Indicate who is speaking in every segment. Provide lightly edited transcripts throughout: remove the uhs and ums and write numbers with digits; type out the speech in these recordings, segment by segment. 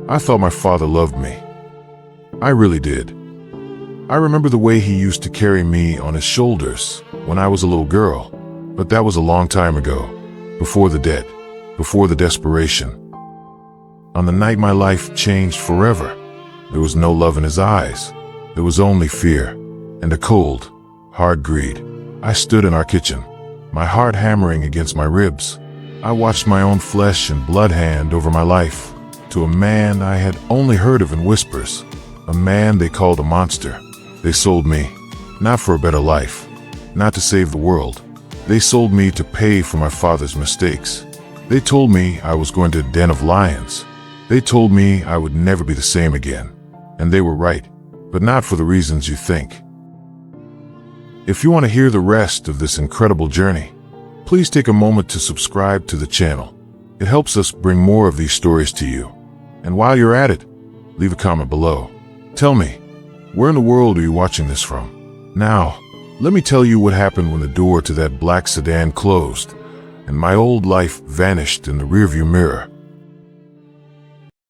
Speaker 1: I thought my father loved me. I really did. I remember the way he used to carry me on his shoulders when I was a little girl, but that was a long time ago, before the debt, before the desperation. On the night my life changed forever, there was no love in his eyes. There was only fear and a cold, hard greed. I stood in our kitchen, my heart hammering against my ribs. I watched my own flesh and blood hand over my life to a man I had only heard of in whispers, a man they called a monster. They sold me, not for a better life, not to save the world. They sold me to pay for my father's mistakes. They told me I was going to a den of lions. They told me I would never be the same again. And they were right, but not for the reasons you think. If you want to hear the rest of this incredible journey, please take a moment to subscribe to the channel. It helps us bring more of these stories to you. And while you're at it, leave a comment below. Tell me, where in the world are you watching this from? Now, let me tell you what happened when the door to that black sedan closed and my old life vanished in the rearview mirror.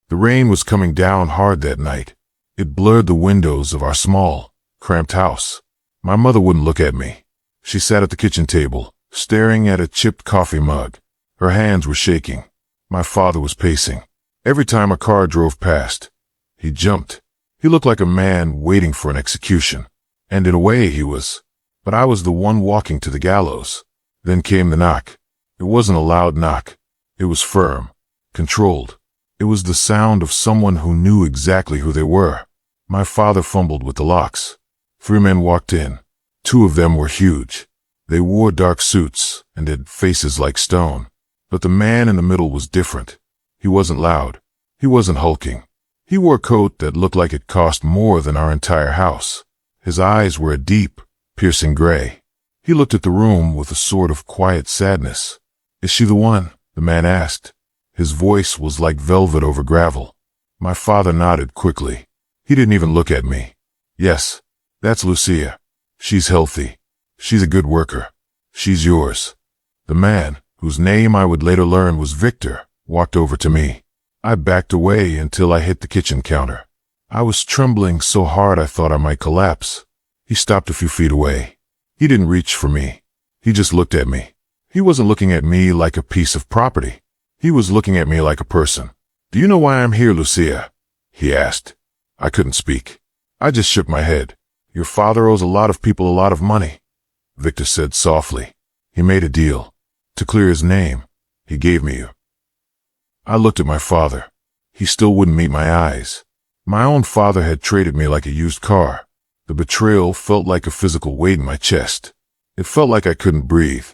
Speaker 1: The rain was coming down hard that night. It blurred the windows of our small, cramped house. My mother wouldn't look at me. She sat at the kitchen table, staring at a chipped coffee mug. Her hands were shaking. My father was pacing. Every time a car drove past, he jumped. He looked like a man waiting for an execution. And in a way he was. But I was the one walking to the gallows. Then came the knock. It wasn't a loud knock. It was firm, controlled. It was the sound of someone who knew exactly who they were. My father fumbled with the locks. 3 men walked in. 2 of them were huge. They wore dark suits and had faces like stone. But the man in the middle was different. He wasn't loud. He wasn't hulking. He wore a coat that looked like it cost more than our entire house. His eyes were a deep, piercing gray. He looked at the room with a sort of quiet sadness. "Is she the one?" the man asked. His voice was like velvet over gravel. My father nodded quickly. He didn't even look at me. "Yes, that's Lucia. She's healthy. She's a good worker. She's yours." The man, whose name I would later learn was Victor, walked over to me. I backed away until I hit the kitchen counter. I was trembling so hard I thought I might collapse. He stopped a few feet away. He didn't reach for me. He just looked at me. He wasn't looking at me like a piece of property. He was looking at me like a person. "Do you know why I'm here, Lucia?" he asked. I couldn't speak. I just shook my head. "Your father owes a lot of people a lot of money," Victor said softly. "He made a deal. To clear his name, he gave me you." I looked at my father. He still wouldn't meet my eyes. My own father had traded me like a used car. The betrayal felt like a physical weight in my chest. It felt like I couldn't breathe.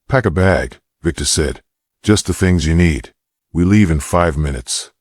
Speaker 1: "Pack a bag," Victor said. "Just the things you need. We leave in 5 minutes."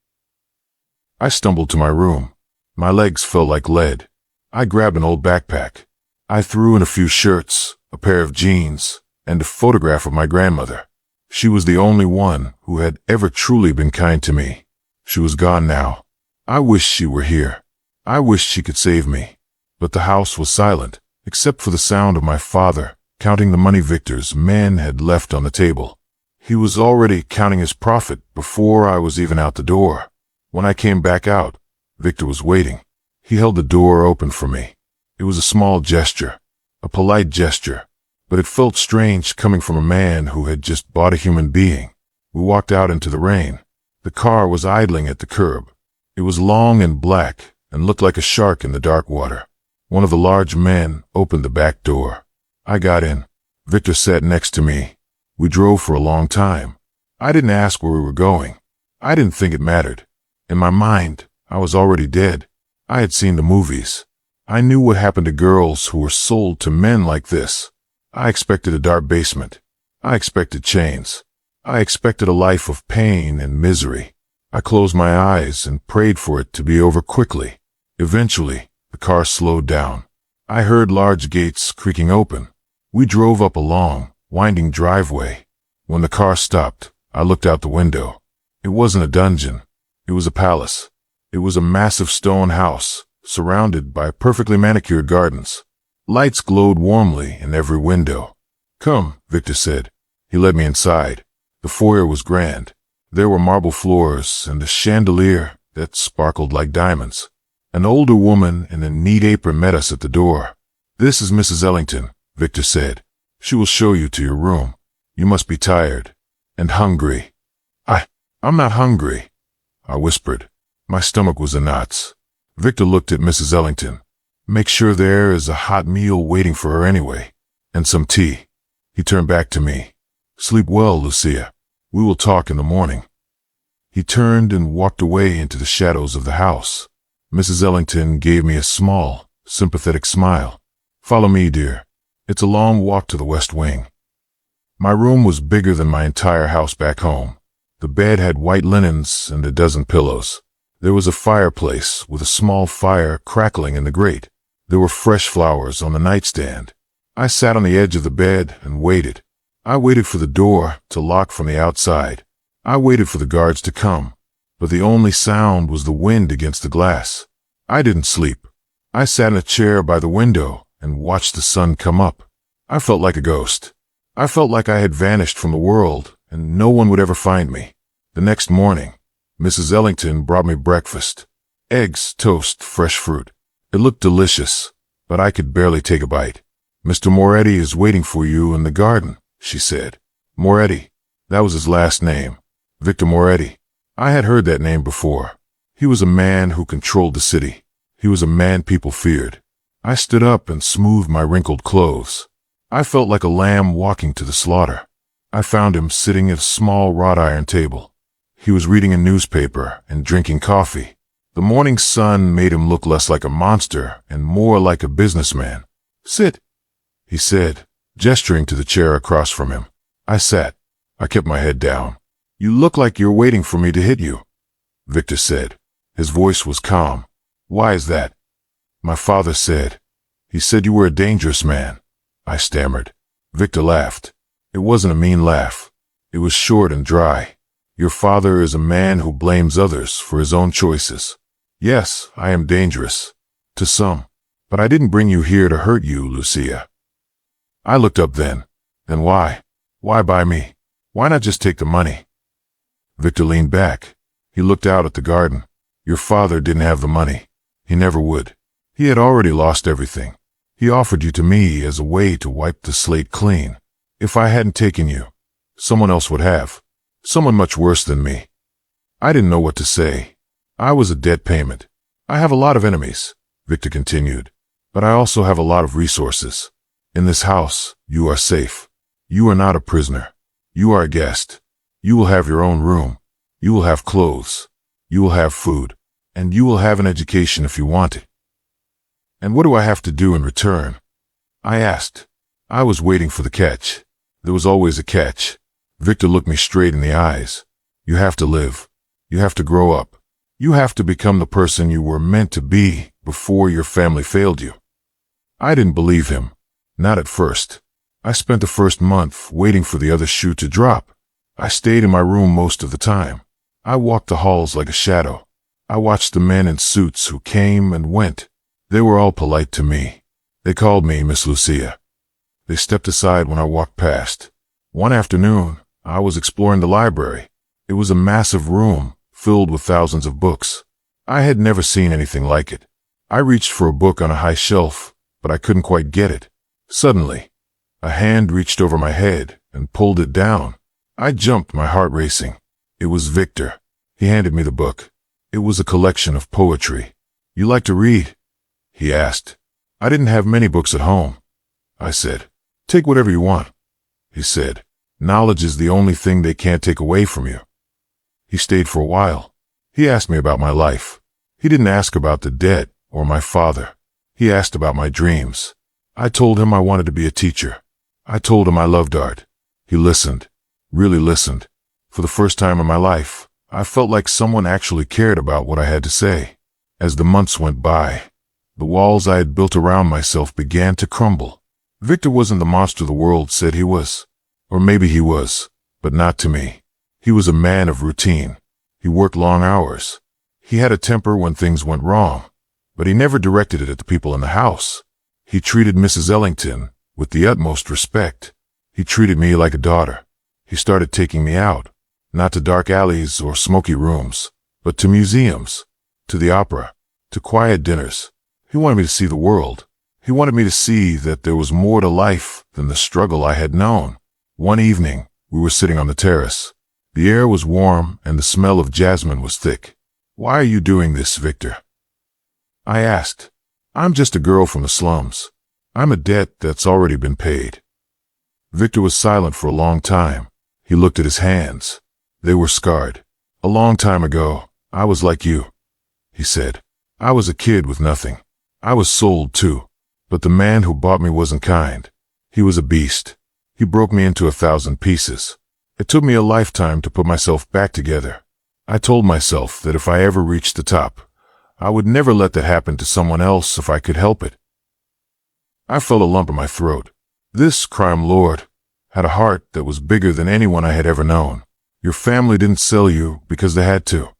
Speaker 1: I stumbled to my room. My legs felt like lead. I grabbed an old backpack. I threw in a few shirts, a pair of jeans, and a photograph of my grandmother. She was the only one who had ever truly been kind to me. She was gone now. I wished she were here. I wished she could save me. But the house was silent, except for the sound of my father counting the money Victor's men had left on the table. He was already counting his profit before I was even out the door. When I came back out, Victor was waiting. He held the door open for me. It was a small gesture, a polite gesture, but it felt strange coming from a man who had just bought a human being. We walked out into the rain. The car was idling at the curb. It was long and black and looked like a shark in the dark water. One of the large men opened the back door. I got in. Victor sat next to me. We drove for a long time. I didn't ask where we were going. I didn't think it mattered. In my mind, I was already dead. I had seen the movies. I knew what happened to girls who were sold to men like this. I expected a dark basement. I expected chains. I expected a life of pain and misery. I closed my eyes and prayed for it to be over quickly. Eventually, the car slowed down. I heard large gates creaking open. We drove up a long, winding driveway. When the car stopped, I looked out the window. It wasn't a dungeon. It was a palace. It was a massive stone house, surrounded by perfectly manicured gardens. Lights glowed warmly in every window. "Come," Victor said. He led me inside. The foyer was grand. There were marble floors and a chandelier that sparkled like diamonds. An older woman in a neat apron met us at the door. "This is Mrs. Ellington," Victor said. "She will show you to your room. You must be tired and hungry." I'm not hungry," I whispered. My stomach was in knots. Victor looked at Mrs. Ellington. "Make sure there is a hot meal waiting for her anyway, and some tea." He turned back to me. "Sleep well, Lucia. We will talk in the morning." He turned and walked away into the shadows of the house. Mrs. Ellington gave me a small, sympathetic smile. "Follow me, dear. It's a long walk to the West Wing." My room was bigger than my entire house back home. The bed had white linens and a dozen pillows. There was a fireplace with a small fire crackling in the grate. There were fresh flowers on the nightstand. I sat on the edge of the bed and waited. I waited for the door to lock from the outside. I waited for the guards to come, but the only sound was the wind against the glass. I didn't sleep. I sat in a chair by the window and watched the sun come up. I felt like a ghost. I felt like I had vanished from the world and no one would ever find me. The next morning, Mrs. Ellington brought me breakfast. Eggs, toast, fresh fruit. It looked delicious, but I could barely take a bite. "Mr. Moretti is waiting for you in the garden," she said. Moretti. That was his last name. Victor Moretti. I had heard that name before. He was a man who controlled the city. He was a man people feared. I stood up and smoothed my wrinkled clothes. I felt like a lamb walking to the slaughter. I found him sitting at a small wrought iron table. He was reading a newspaper and drinking coffee. The morning sun made him look less like a monster and more like a businessman. "Sit," he said, gesturing to the chair across from him. I sat. I kept my head down. "You look like you're waiting for me to hit you," Victor said. His voice was calm. "Why is that?" "My father said. He said you were a dangerous man," I stammered. Victor laughed. It wasn't a mean laugh. It was short and dry. "Your father is a man who blames others for his own choices. Yes, I am dangerous. To some. But I didn't bring you here to hurt you, Lucia." I looked up then. "Then why? Why buy me? Why not just take the money?" Victor leaned back. He looked out at the garden. "Your father didn't have the money. He never would. He had already lost everything. He offered you to me as a way to wipe the slate clean. If I hadn't taken you, someone else would have. Someone much worse than me." I didn't know what to say. I was a debt payment. "I have a lot of enemies," Victor continued, "but I also have a lot of resources. In this house, you are safe. You are not a prisoner. You are a guest. You will have your own room. You will have clothes. You will have food. And you will have an education if you want it." "And what do I have to do in return?" I asked. I was waiting for the catch. There was always a catch. Victor looked me straight in the eyes. "You have to live. You have to grow up. You have to become the person you were meant to be before your family failed you." I didn't believe him. Not at first. I spent the first month waiting for the other shoe to drop. I stayed in my room most of the time. I walked the halls like a shadow. I watched the men in suits who came and went. They were all polite to me. They called me Miss Lucia. They stepped aside when I walked past. One afternoon, I was exploring the library. It was a massive room filled with thousands of books. I had never seen anything like it. I reached for a book on a high shelf, but I couldn't quite get it. Suddenly, a hand reached over my head and pulled it down. I jumped, my heart racing. It was Victor. He handed me the book. It was a collection of poetry. "You like to read?" he asked. "I didn't have many books at home," I said. "Take whatever you want," he said. "Knowledge is the only thing they can't take away from you." He stayed for a while. He asked me about my life. He didn't ask about the debt or my father. He asked about my dreams. I told him I wanted to be a teacher. I told him I loved art. He listened, really listened. For the first time in my life, I felt like someone actually cared about what I had to say. As the months went by, the walls I had built around myself began to crumble. Victor wasn't the monster the world said he was. Or maybe he was, but not to me. He was a man of routine. He worked long hours. He had a temper when things went wrong, but he never directed it at the people in the house. He treated Mrs. Ellington with the utmost respect. He treated me like a daughter. He started taking me out, not to dark alleys or smoky rooms, but to museums, to the opera, to quiet dinners. He wanted me to see the world. He wanted me to see that there was more to life than the struggle I had known. One evening, we were sitting on the terrace. The air was warm and the smell of jasmine was thick. "Why are you doing this, Victor?" I asked. "I'm just a girl from the slums. I'm a debt that's already been paid." Victor was silent for a long time. He looked at his hands. They were scarred. "A long time ago, I was like you," he said. "I was a kid with nothing. I was sold too. But the man who bought me wasn't kind. He was a beast. He broke me into 1,000 pieces. It took me a lifetime to put myself back together. I told myself that if I ever reached the top, I would never let that happen to someone else if I could help it." I felt a lump in my throat. This crime lord had a heart that was bigger than anyone I had ever known. "Your family didn't sell you because they had to,"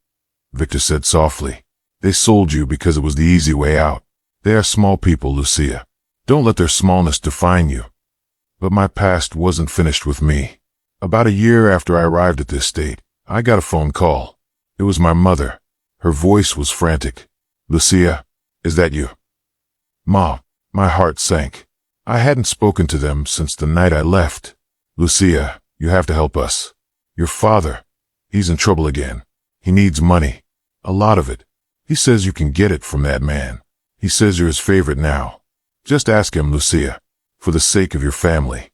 Speaker 1: Victor said softly. "They sold you because it was the easy way out. They are small people, Lucia. Don't let their smallness define you." But my past wasn't finished with me. About a year after I arrived at this state, I got a phone call. It was my mother. Her voice was frantic. "Lucia, is that you?" "Mom." My heart sank. I hadn't spoken to them since the night I left. "Lucia, you have to help us. Your father, he's in trouble again. He needs money. A lot of it. He says you can get it from that man. He says you're his favorite now. Just ask him, Lucia, for the sake of your family."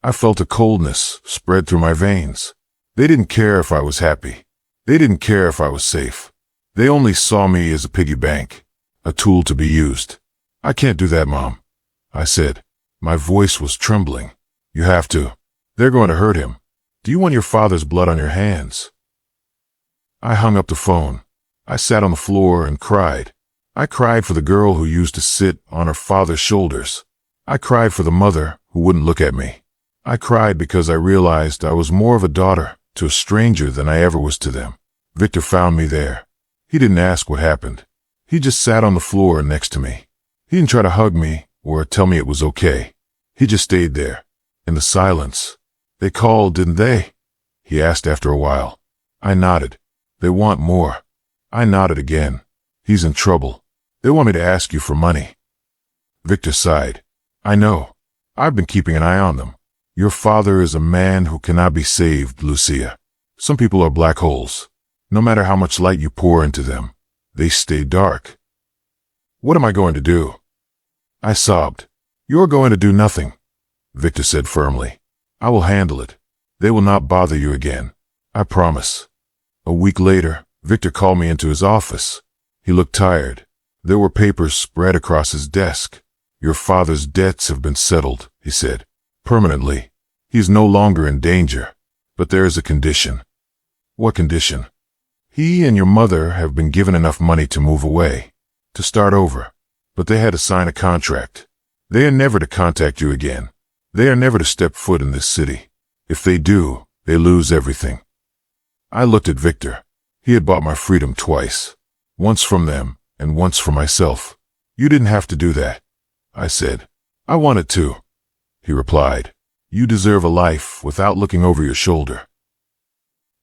Speaker 1: I felt a coldness spread through my veins. They didn't care if I was happy. They didn't care if I was safe. They only saw me as a piggy bank, a tool to be used. "I can't do that, Mom," I said. My voice was trembling. "You have to. They're going to hurt him. Do you want your father's blood on your hands?" I hung up the phone. I sat on the floor and cried. I cried for the girl who used to sit on her father's shoulders. I cried for the mother who wouldn't look at me. I cried because I realized I was more of a daughter to a stranger than I ever was to them. Victor found me there. He didn't ask what happened. He just sat on the floor next to me. He didn't try to hug me or tell me it was okay. He just stayed there, in the silence. "They called, didn't they?" he asked after a while. I nodded. "They want more." I nodded again. "He's in trouble. They want me to ask you for money." Victor sighed. "I know. I've been keeping an eye on them. Your father is a man who cannot be saved, Lucia. Some people are black holes. No matter how much light you pour into them, they stay dark." "What am I going to do?" I sobbed. "You're going to do nothing," Victor said firmly. "I will handle it. They will not bother you again. I promise." A week later, Victor called me into his office. He looked tired. There were papers spread across his desk. "Your father's debts have been settled," he said. "Permanently. He is no longer in danger. But there is a condition." "What condition?" "He and your mother have been given enough money to move away, to start over. But they had to sign a contract. They are never to contact you again. They are never to step foot in this city. If they do, they lose everything." I looked at Victor. He had bought my freedom twice. Once from them, and once for myself. "You didn't have to do that," I said. "I wanted to," he replied. "You deserve a life without looking over your shoulder."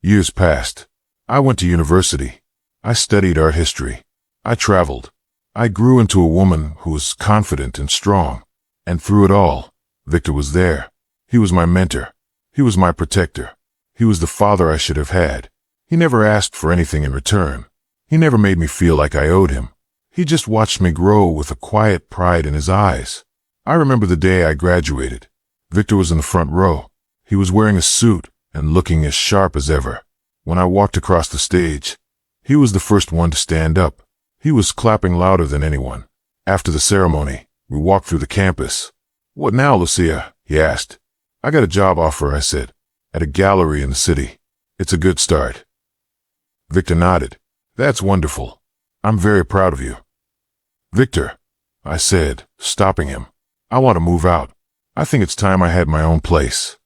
Speaker 1: Years passed. I went to university. I studied art history. I traveled. I grew into a woman who was confident and strong. And through it all, Victor was there. He was my mentor. He was my protector. He was the father I should have had. He never asked for anything in return. He never made me feel like I owed him. He just watched me grow with a quiet pride in his eyes. I remember the day I graduated. Victor was in the front row. He was wearing a suit and looking as sharp as ever. When I walked across the stage, he was the first one to stand up. He was clapping louder than anyone. After the ceremony, we walked through the campus. "What now, Lucia?" he asked. "I got a job offer," I said, "at a gallery in the city. It's a good start." Victor nodded. "That's wonderful. I'm very proud of you." "Victor," I said, stopping him, "I want to move out. I think it's time I had my own place."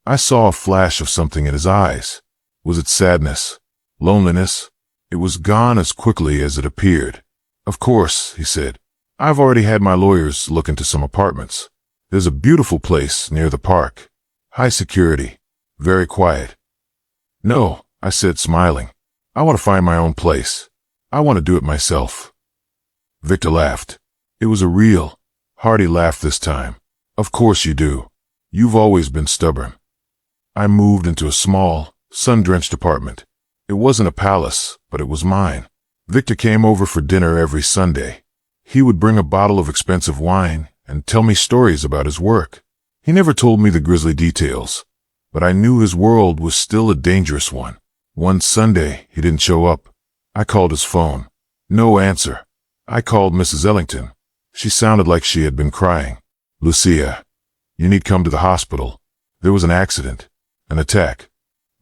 Speaker 1: I saw a flash of something in his eyes. Was it sadness? Loneliness? It was gone as quickly as it appeared. "Of course," he said. "I've already had my lawyers look into some apartments. There's a beautiful place near the park. High security. Very quiet." "No," I said, smiling. I want to find my own place. I want to do it myself." Victor laughed. It was a real, hearty laugh this time. "Of course you do. You've always been stubborn." I moved into a small, sun-drenched apartment. It wasn't a palace, but it was mine. Victor came over for dinner every Sunday. He would bring a bottle of expensive wine and tell me stories about his work. He never told me the grisly details, but I knew his world was still a dangerous one. One Sunday, he didn't show up. I called his phone. No answer. I called Mrs. Ellington. She sounded like she had been crying. "Lucia, you need to come to the hospital. There was an accident, an attack."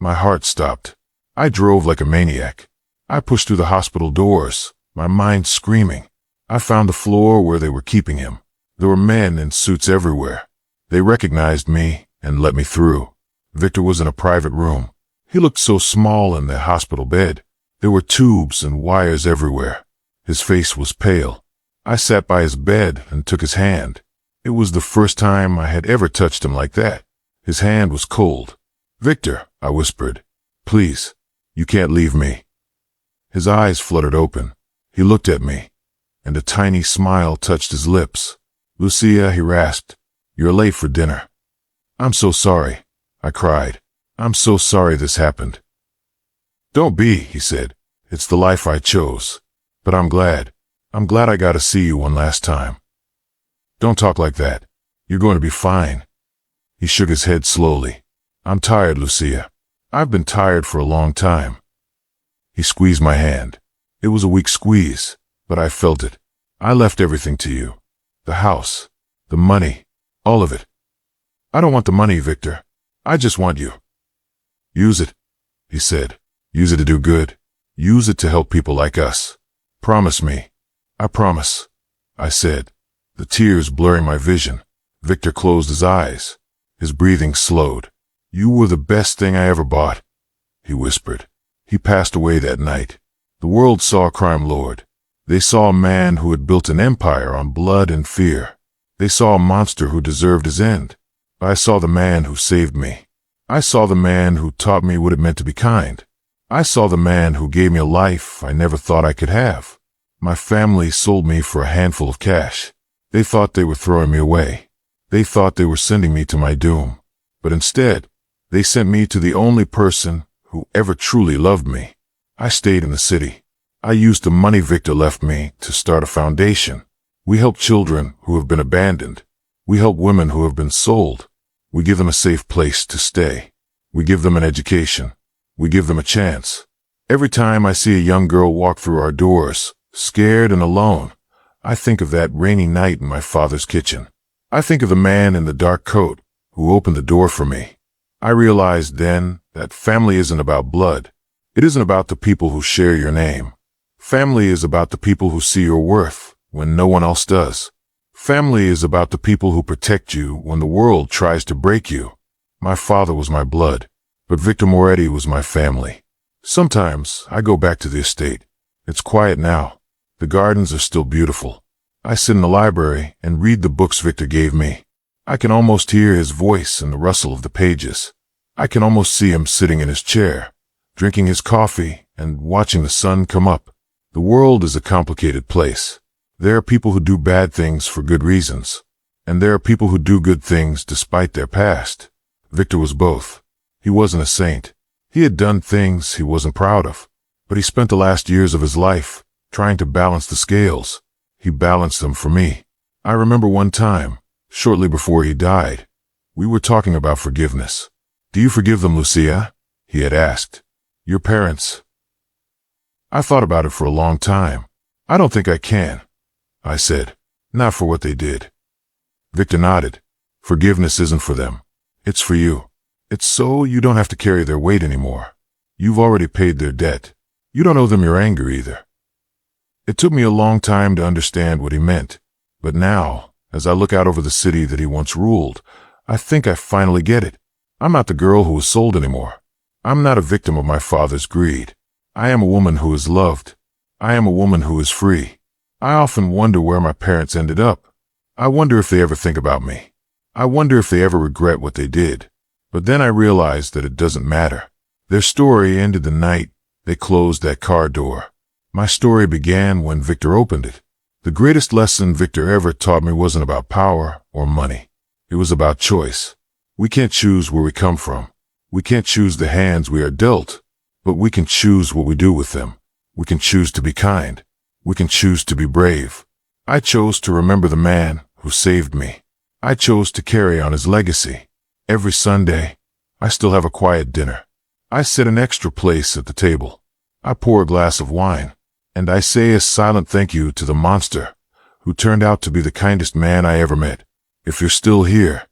Speaker 1: My heart stopped. I drove like a maniac. I pushed through the hospital doors, my mind screaming. I found the floor where they were keeping him. There were men in suits everywhere. They recognized me and let me through. Victor was in a private room. He looked so small in the hospital bed. There were tubes and wires everywhere. His face was pale. I sat by his bed and took his hand. It was the first time I had ever touched him like that. His hand was cold. "Victor," I whispered, "please, you can't leave me." His eyes fluttered open. He looked at me, and a tiny smile touched his lips. "Lucia," he rasped, "you're late for dinner." "I'm so sorry," I cried. "I'm so sorry this happened." "Don't be," he said. "It's the life I chose. But I'm glad. I'm glad I got to see you one last time." "Don't talk like that. You're going to be fine." He shook his head slowly. "I'm tired, Lucia. I've been tired for a long time." He squeezed my hand. It was a weak squeeze, but I felt it. "I left everything to you. The house, the money, all of it." "I don't want the money, Victor. I just want you." "Use it," he said. "Use it to do good. Use it to help people like us. Promise me." "I promise," I said, the tears blurring my vision. Victor closed his eyes. His breathing slowed. "You were the best thing I ever bought," he whispered. He passed away that night. The world saw a crime lord. They saw a man who had built an empire on blood and fear. They saw a monster who deserved his end. I saw the man who saved me. I saw the man who taught me what it meant to be kind. I saw the man who gave me a life I never thought I could have. My family sold me for a handful of cash. They thought they were throwing me away. They thought they were sending me to my doom. But instead, they sent me to the only person who ever truly loved me. I stayed in the city. I used the money Victor left me to start a foundation. We help children who have been abandoned. We help women who have been sold. We give them a safe place to stay. We give them an education. We give them a chance. Every time I see a young girl walk through our doors, scared and alone, I think of that rainy night in my father's kitchen. I think of the man in the dark coat who opened the door for me. I realized then that family isn't about blood. It isn't about the people who share your name. Family is about the people who see your worth when no one else does. Family is about the people who protect you when the world tries to break you. My father was my blood, but Victor Moretti was my family. Sometimes I go back to the estate. It's quiet now. The gardens are still beautiful. I sit in the library and read the books Victor gave me. I can almost hear his voice in the rustle of the pages. I can almost see him sitting in his chair, drinking his coffee and watching the sun come up. The world is a complicated place. There are people who do bad things for good reasons, and there are people who do good things despite their past. Victor was both. He wasn't a saint. He had done things he wasn't proud of, but he spent the last years of his life trying to balance the scales. He balanced them for me. I remember one time, shortly before he died, we were talking about forgiveness. "Do you forgive them, Lucia?" he had asked. "Your parents?" I thought about it for a long time. "I don't think I can," I said. "Not for what they did." Victor nodded. "Forgiveness isn't for them. It's for you. It's so you don't have to carry their weight anymore. You've already paid their debt. You don't owe them your anger either." It took me a long time to understand what he meant, but now, as I look out over the city that he once ruled, I think I finally get it. I'm not the girl who was sold anymore. I'm not a victim of my father's greed. I am a woman who is loved. I am a woman who is free. I often wonder where my parents ended up. I wonder if they ever think about me. I wonder if they ever regret what they did. But then I realized that it doesn't matter. Their story ended the night They closed that car door. My story began when Victor opened it. The greatest lesson Victor ever taught me wasn't about power or money. It was about choice. We can't choose where we come from. We can't choose the hands we are dealt, but we can choose what we do with them. We can choose to be kind. We can choose to be brave. I chose to remember the man who saved me. I chose to carry on his legacy. Every Sunday, I still have a quiet dinner. I set an extra place at the table. I pour a glass of wine, and I say a silent thank you to the monster who turned out to be the kindest man I ever met. If you're still here,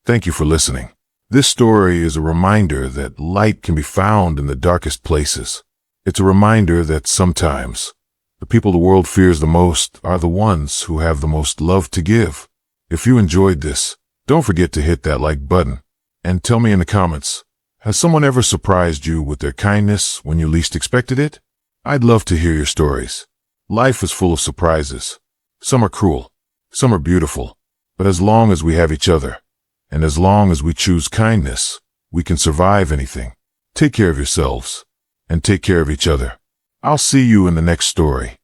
Speaker 1: thank you for listening. This story is a reminder that light can be found in the darkest places. It's a reminder that sometimes the people the world fears the most are the ones who have the most love to give. If you enjoyed this, don't forget to hit that like button and tell me in the comments, has someone ever surprised you with their kindness when you least expected it? I'd love to hear your stories. Life is full of surprises. Some are cruel, some are beautiful, but as long as we have each other, and as long as we choose kindness, we can survive anything. Take care of yourselves, and take care of each other. I'll see you in the next story.